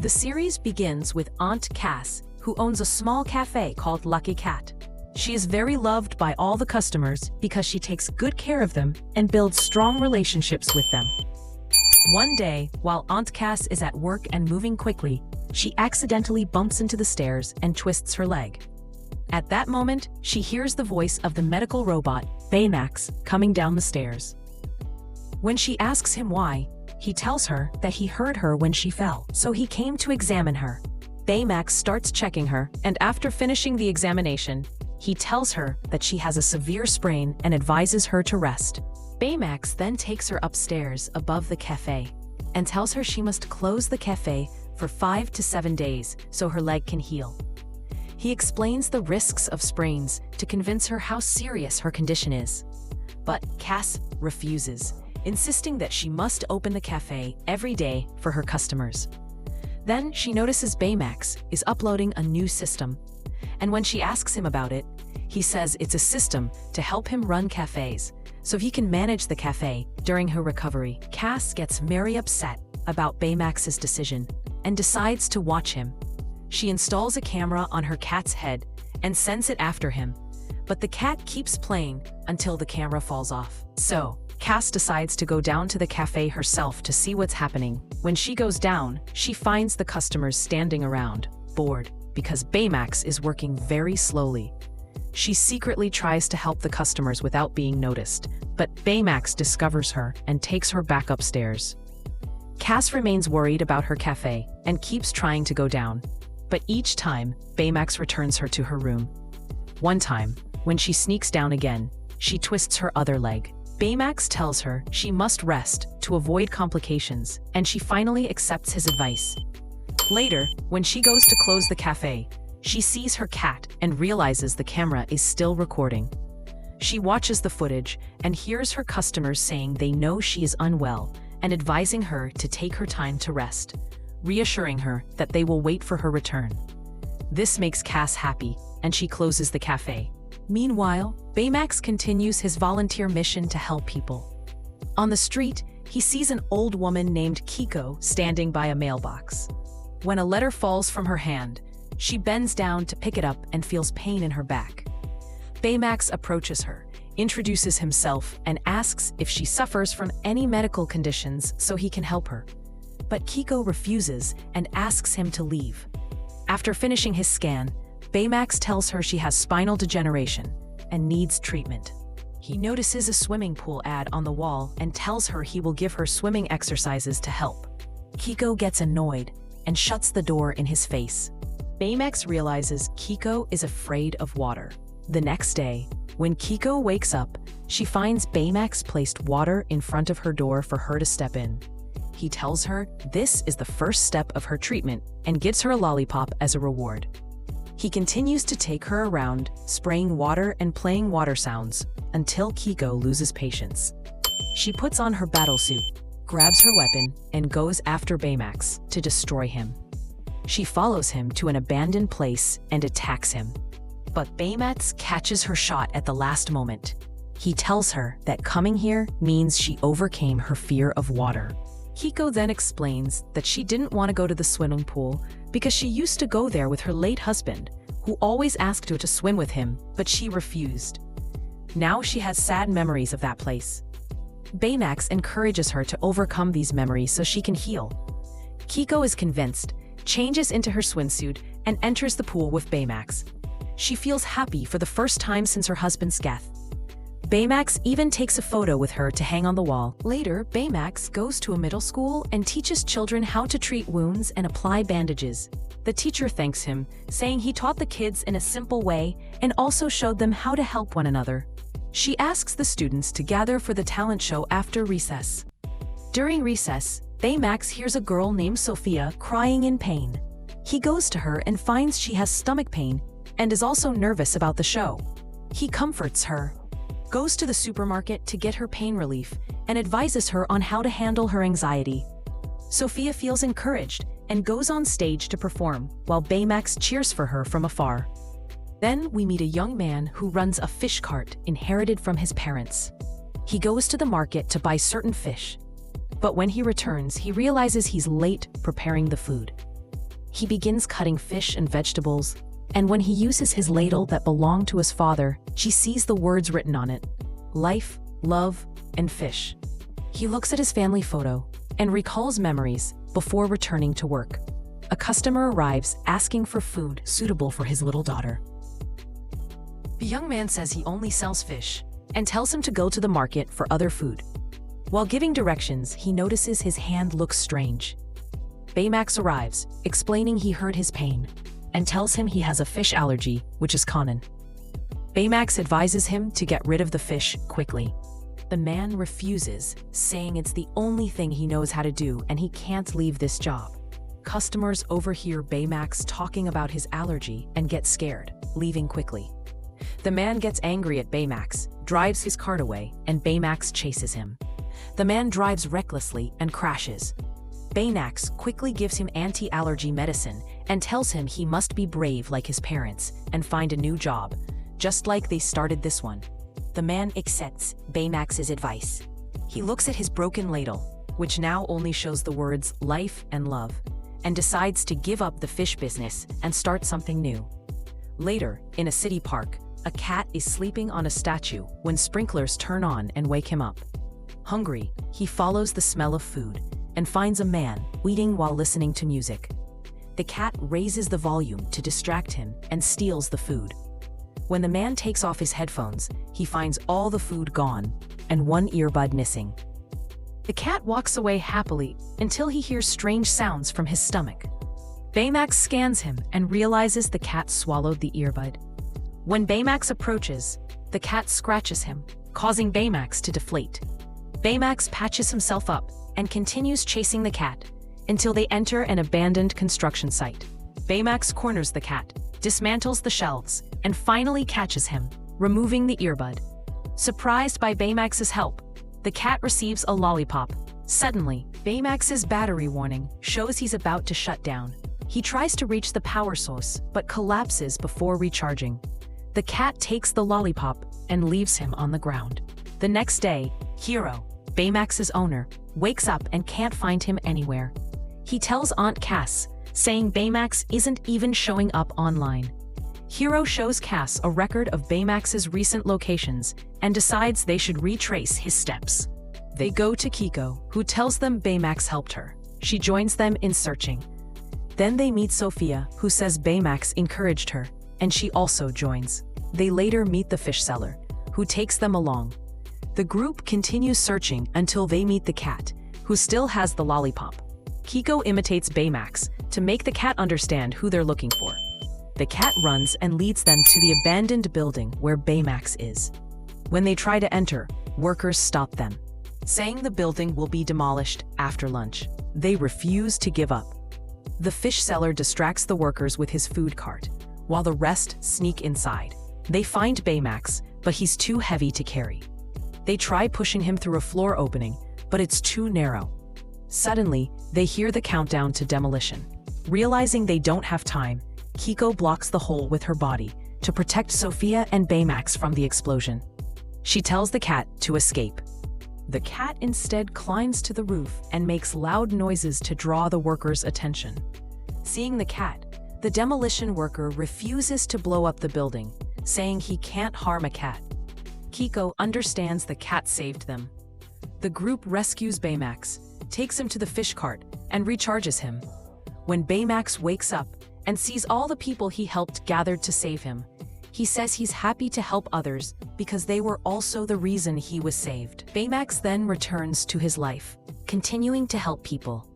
The series begins with Aunt Cass, who owns a small cafe called Lucky Cat. She is very loved by all the customers because she takes good care of them and builds strong relationships with them. One day, while Aunt Cass is at work and moving quickly, she accidentally bumps into the stairs and twists her leg. At that moment, she hears the voice of the medical robot, Baymax, coming down the stairs. When she asks him why, he tells her that he heard her when she fell, so he came to examine her. Baymax starts checking her, and after finishing the examination, he tells her that she has a severe sprain and advises her to rest. Baymax then takes her upstairs above the cafe and tells her she must close the cafe for 5 to 7 days so her leg can heal. He explains the risks of sprains to convince her how serious her condition is. But Cass refuses, insisting that she must open the cafe every day for her customers. Then she notices Baymax is uploading a new system, and when she asks him about it, he says it's a system to help him run cafes, so he can manage the cafe during her recovery. Cass gets very upset about Baymax's decision and decides to watch him. She installs a camera on her cat's head and sends it after him, but the cat keeps playing until the camera falls off. So, Cass decides to go down to the cafe herself to see what's happening. When she goes down, she finds the customers standing around, bored, because Baymax is working very slowly. She secretly tries to help the customers without being noticed, but Baymax discovers her and takes her back upstairs. Cass remains worried about her cafe and keeps trying to go down, but each time, Baymax returns her to her room. One time, when she sneaks down again, she twists her other leg. Baymax tells her she must rest to avoid complications, and she finally accepts his advice. Later, when she goes to close the cafe, she sees her cat and realizes the camera is still recording. She watches the footage and hears her customers saying they know she is unwell and advising her to take her time to rest, reassuring her that they will wait for her return. This makes Cass happy, and she closes the cafe. Meanwhile, Baymax continues his volunteer mission to help people. On the street, he sees an old woman named Kiko standing by a mailbox. When a letter falls from her hand, she bends down to pick it up and feels pain in her back. Baymax approaches her, introduces himself, and asks if she suffers from any medical conditions so he can help her. But Kiko refuses and asks him to leave. After finishing his scan, Baymax tells her she has spinal degeneration and needs treatment. He notices a swimming pool ad on the wall and tells her he will give her swimming exercises to help. Kiko gets annoyed and shuts the door in his face. Baymax realizes Kiko is afraid of water. The next day, when Kiko wakes up, she finds Baymax placed water in front of her door for her to step in. He tells her this is the first step of her treatment and gives her a lollipop as a reward. He continues to take her around, spraying water and playing water sounds, until Kiko loses patience. She puts on her battle suit, grabs her weapon, and goes after Baymax to destroy him. She follows him to an abandoned place and attacks him. But Baymax catches her shot at the last moment. He tells her that coming here means she overcame her fear of water. Kiko then explains that she didn't want to go to the swimming pool because she used to go there with her late husband, who always asked her to swim with him, but she refused. Now she has sad memories of that place. Baymax encourages her to overcome these memories so she can heal. Kiko is convinced, changes into her swimsuit, and enters the pool with Baymax. She feels happy for the first time since her husband's death. Baymax even takes a photo with her to hang on the wall. Later, Baymax goes to a middle school and teaches children how to treat wounds and apply bandages. The teacher thanks him, saying he taught the kids in a simple way and also showed them how to help one another. She asks the students to gather for the talent show after recess. During recess, Baymax hears a girl named Sophia crying in pain. He goes to her and finds she has stomach pain and is also nervous about the show. He comforts her, goes to the supermarket to get her pain relief, and advises her on how to handle her anxiety. Sophia feels encouraged and goes on stage to perform, while Baymax cheers for her from afar. Then we meet a young man who runs a fish cart inherited from his parents. He goes to the market to buy certain fish, but when he returns, he realizes he's late preparing the food. he begins cutting fish and vegetables, and when he uses his ladle that belonged to his father, she sees the words written on it: life, love, and fish. He looks at his family photo and recalls memories before returning to work. A customer arrives asking for food suitable for his little daughter. The young man says he only sells fish and tells him to go to the market for other food. While giving directions, he notices his hand looks strange. Baymax arrives, explaining he heard his pain, and tells him he has a fish allergy, which is common. Baymax advises him to get rid of the fish quickly. The man refuses, saying it's the only thing he knows how to do and he can't leave this job. Customers overhear Baymax talking about his allergy and get scared, leaving quickly. The man gets angry at Baymax, drives his cart away, and Baymax chases him. The man drives recklessly and crashes. Baymax quickly gives him anti-allergy medicine and tells him he must be brave like his parents and find a new job, just like they started this one. The man accepts Baymax's advice. He looks at his broken ladle, which now only shows the words life and love, and decides to give up the fish business and start something new. Later, in a city park, a cat is sleeping on a statue when sprinklers turn on and wake him up. Hungry, he follows the smell of food and finds a man eating while listening to music. The cat raises the volume to distract him and steals the food. When the man takes off his headphones, he finds all the food gone and one earbud missing. The cat walks away happily until he hears strange sounds from his stomach. Baymax scans him and realizes the cat swallowed the earbud. When Baymax approaches, the cat scratches him, causing Baymax to deflate. Baymax patches himself up and continues chasing the cat until they enter an abandoned construction site. Baymax corners the cat, dismantles the shelves, and finally catches him, removing the earbud. Surprised by Baymax's help, the cat receives a lollipop. Suddenly, Baymax's battery warning shows he's about to shut down. He tries to reach the power source, but collapses before recharging. The cat takes the lollipop and leaves him on the ground. The next day, Hero, Baymax's owner, wakes up and can't find him anywhere. He tells Aunt Cass, saying Baymax isn't even showing up online. Hero shows Cass a record of Baymax's recent locations and decides they should retrace his steps. They go to Kiko, who tells them Baymax helped her. She joins them in searching. Then they meet Sophia, who says Baymax encouraged her, and she also joins. They later meet the fish seller, who takes them along. The group continues searching until they meet the cat, who still has the lollipop. Kiko imitates Baymax to make the cat understand who they're looking for. The cat runs and leads them to the abandoned building where Baymax is. When they try to enter, workers stop them, saying the building will be demolished after lunch. They refuse to give up. The fish seller distracts the workers with his food cart, while the rest sneak inside. They find Baymax, but he's too heavy to carry. They try pushing him through a floor opening, but it's too narrow. Suddenly, they hear the countdown to demolition. Realizing they don't have time, Kiko blocks the hole with her body to protect Sophia and Baymax from the explosion. She tells the cat to escape. The cat instead climbs to the roof and makes loud noises to draw the workers' attention. Seeing the cat, the demolition worker refuses to blow up the building, saying he can't harm a cat. Kiko understands the cat saved them. The group rescues Baymax, takes him to the fish cart, and recharges him. When Baymax wakes up and sees all the people he helped gathered to save him, he says he's happy to help others because they were also the reason he was saved. Baymax then returns to his life, continuing to help people.